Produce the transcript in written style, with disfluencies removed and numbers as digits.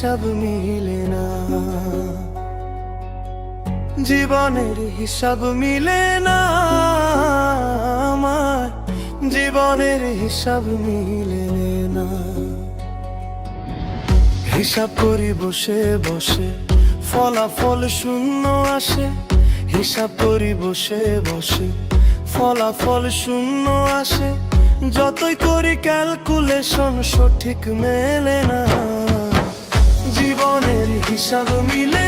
সব মিলে না, জীবনের হিসাব মিলে না, আমার জীবনের হিসাব মিলে না। হিসাব করি বসে বসে, ফলাফল শূন্য আসে। হিসাব করি বসে বসে, ফলাফল শূন্য আসে। যতই করি ক্যালকুলেশন সঠিক মেলে না, জীবনের হিসাব মিলে